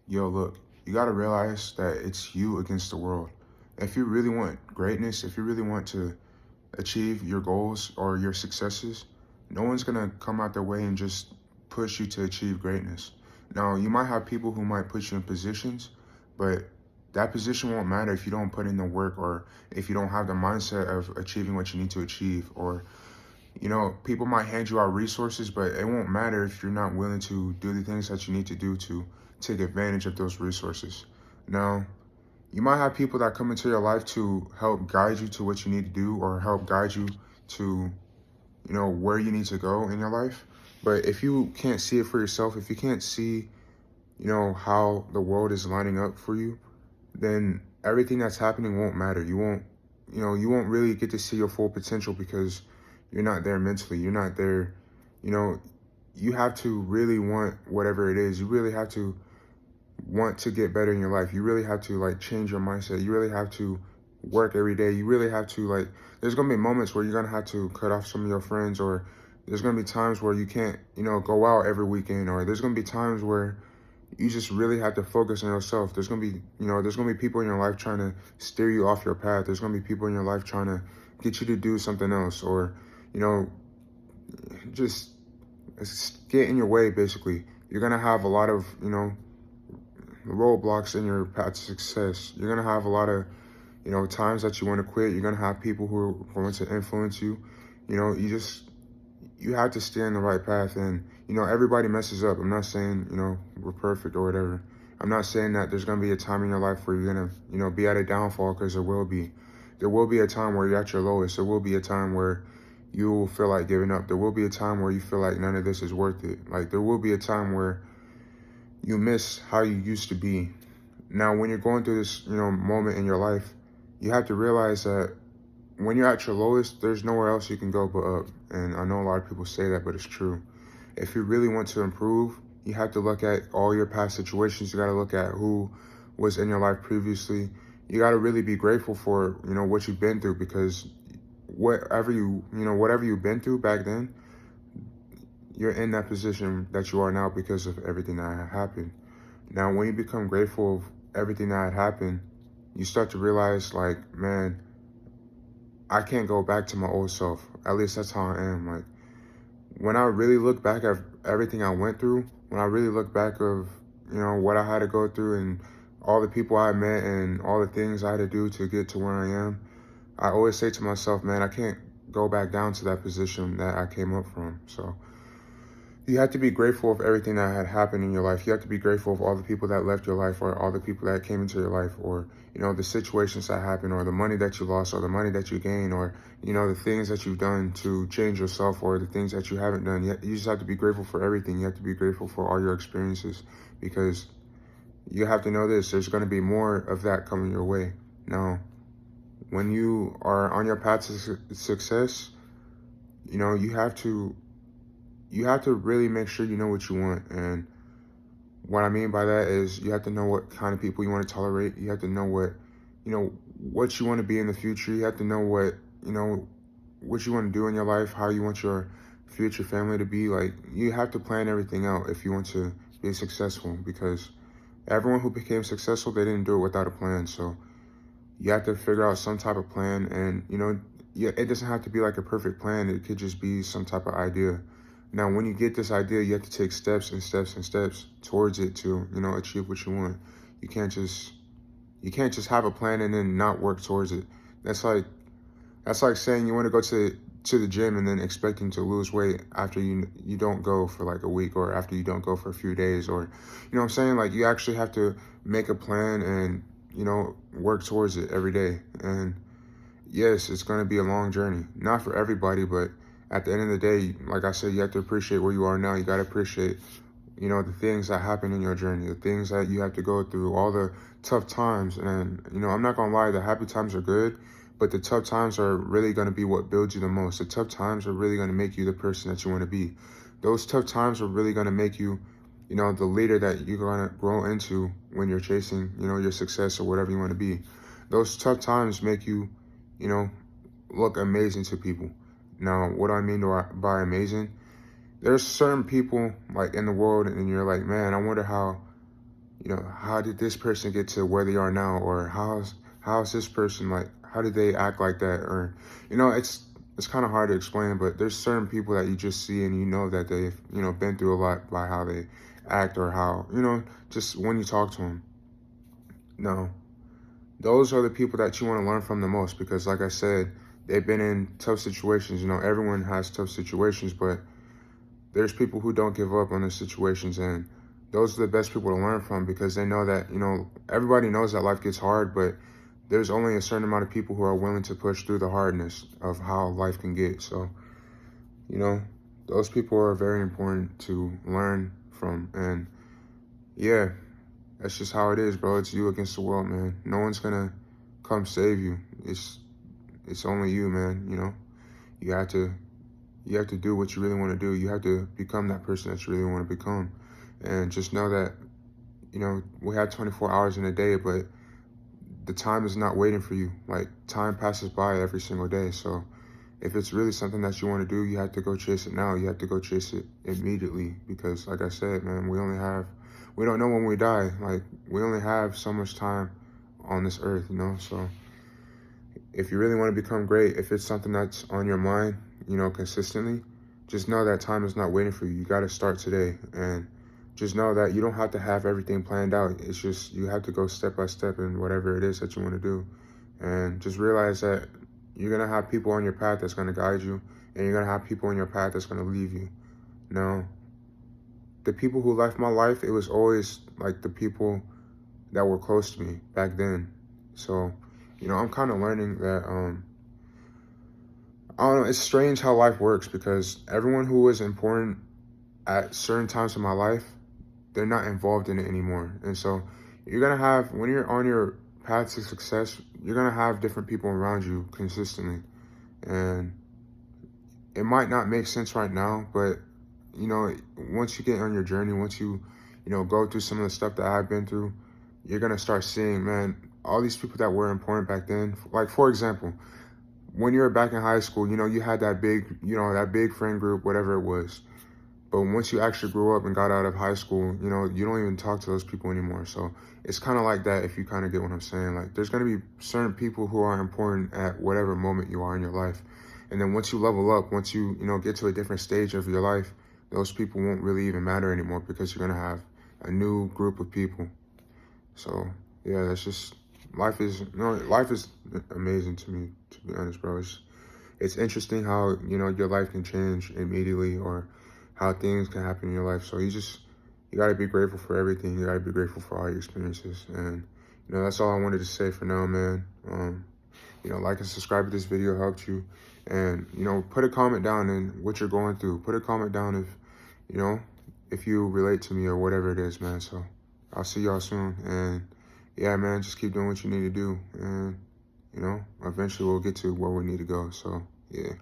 Yo, look, you gotta realize that it's you against the world. If you really want greatness, if you really want to achieve your goals or your successes, no one's gonna come out their way and just push you to achieve greatness. Now, you might have people who might put you in positions, but that position won't matter if you don't put in the work or if you don't have the mindset of achieving what you need to achieve. Or, people might hand you out resources, but it won't matter if you're not willing to do the things that you need to do to take advantage of those resources. Now, you might have people that come into your life to help guide you to what you need to do or help guide you to, where you need to go in your life. But if you can't see it for yourself, if you can't see, how the world is lining up for you, then everything that's happening won't matter. You won't really get to see your full potential because you're not there mentally. You're not there, you know, you have to really want whatever it is. You really have to want to get better in your life. You really have to like change your mindset. You really have to work every day. You really have to like, there's going to be moments where you're going to have to cut off some of your friends, or there's going to be times where you can't, go out every weekend, or there's going to be times where you just really have to focus on yourself. There's gonna be people in your life trying to steer you off your path. There's gonna be people in your life trying to get you to do something else, or, you know, just get in your way, basically. You're gonna have a lot of, roadblocks in your path to success. You're gonna have a lot of, times that you want to quit. You're gonna have people who are going to influence you. You have to stay on the right path. And, everybody messes up. I'm not saying, we're perfect or whatever. I'm not saying that there's going to be a time in your life where you're going to, be at a downfall, because there will be. There will be a time where you're at your lowest. There will be a time where you will feel like giving up. There will be a time where you feel like none of this is worth it. Like, there will be a time where you miss how you used to be. Now, when you're going through this, moment in your life, you have to realize that when you're at your lowest, there's nowhere else you can go but up. And I know a lot of people say that, but it's true. If you really want to improve, you have to look at all your past situations. You got to look at who was in your life previously. You got to really be grateful for, what you've been through, because whatever you've been through back then, you're in that position that you are now because of everything that had happened. Now, when you become grateful of everything that had happened, you start to realize, like, man, I can't go back to my old self. At least that's how I am. Like, when I really look back at everything I went through, when I really look back of, what I had to go through and all the people I met and all the things I had to do to get to where I am, I always say to myself, man, I can't go back down to that position that I came up from. So you have to be grateful of everything that had happened in your life. You have to be grateful of all the people that left your life, or all the people that came into your life, or, the situations that happened, or the money that you lost, or the money that you gained, or, the things that you've done to change yourself, or the things that you haven't done. You just have to be grateful for everything. You have to be grateful for all your experiences, because you have to know this, there's going to be more of that coming your way. Now, when you are on your path to success, you have to really make sure you know what you want. And what I mean by that is you have to know what kind of people you want to tolerate. You have to know what you want to be in the future. You have to know what you want to do in your life, how you want your future family to be. Like, you have to plan everything out if you want to be successful, because everyone who became successful, they didn't do it without a plan. So you have to figure out some type of plan. And, yeah, it doesn't have to be like a perfect plan. It could just be some type of idea. Now, when you get this idea, you have to take steps and steps and steps towards it to, achieve what you want. You can't just have a plan and then not work towards it. That's like saying you want to go to the gym and then expecting to lose weight after you don't go for like a week, or after you don't go for a few days, or, what I'm saying? Like, you actually have to make a plan and, work towards it every day. And yes, it's going to be a long journey. Not for everybody, but at the end of the day, like I said, you have to appreciate where you are now. You got to appreciate, the things that happen in your journey, the things that you have to go through, all the tough times. And, I'm not going to lie, the happy times are good, but the tough times are really going to be what builds you the most. The tough times are really going to make you the person that you want to be. Those tough times are really going to make you, the leader that you're going to grow into when you're chasing, your success or whatever you want to be. Those tough times make you, you know, look amazing to people. Now, what do I mean by amazing? There's certain people like in the world, and you're like, man, I wonder how how did this person get to where they are now? Or how's this person, like, how did they act like that? Or, it's kind of hard to explain, but there's certain people that you just see and you know that they've, been through a lot by how they act or how, just when you talk to them. No, those are the people that you want to learn from the most because, like I said, they've been in tough situations. Everyone has tough situations, but there's people who don't give up on their situations, and those are the best people to learn from because they know that, everybody knows that life gets hard, but there's only a certain amount of people who are willing to push through the hardness of how life can get. So, you know, those people are very important to learn from. And yeah, that's just how it is, bro. It's you against the world, man. No one's gonna come save you. It's only you, man. You have to do what you really want to do. You have to become that person that you really want to become. And just know that, we have 24 hours in a day, but the time is not waiting for you. Like, time passes by every single day. So if it's really something that you want to do, you have to go chase it now. You have to go chase it immediately because, like I said, man, we don't know when we die. Like, we only have so much time on this earth, So if you really want to become great, if it's something that's on your mind, consistently, just know that time is not waiting for you. You got to start today. And just know that you don't have to have everything planned out. It's just you have to go step by step in whatever it is that you want to do. And just realize that you're going to have people on your path that's going to guide you, and you're going to have people on your path that's going to leave you. Now, the people who left my life, it was always like the people that were close to me back then. So, I'm kind of learning that, I don't know, it's strange how life works because everyone who was important at certain times in my life, they're not involved in it anymore. And so you're going to have, when you're on your path to success, you're going to have different people around you consistently. And it might not make sense right now, but, once you get on your journey, once you, go through some of the stuff that I've been through, you're going to start seeing, man, all these people that were important back then. Like, for example, when you were back in high school, you had that big friend group, whatever it was. But once you actually grew up and got out of high school, you don't even talk to those people anymore. So it's kind of like that, if you kind of get what I'm saying. Like, there's going to be certain people who are important at whatever moment you are in your life. And then once you level up, once you, get to a different stage of your life, those people won't really even matter anymore because you're going to have a new group of people. So, yeah, that's just, life is amazing to me, to be honest, bro. It's interesting how, your life can change immediately, or how things can happen in your life. So you got to be grateful for everything. You got to be grateful for all your experiences. And, that's all I wanted to say for now, man. Like and subscribe if this video helped you. And, put a comment down in what you're going through. Put a comment down if you relate to me or whatever it is, man. So I'll see y'all soon. And yeah, man, just keep doing what you need to do. And, eventually we'll get to where we need to go. So, yeah.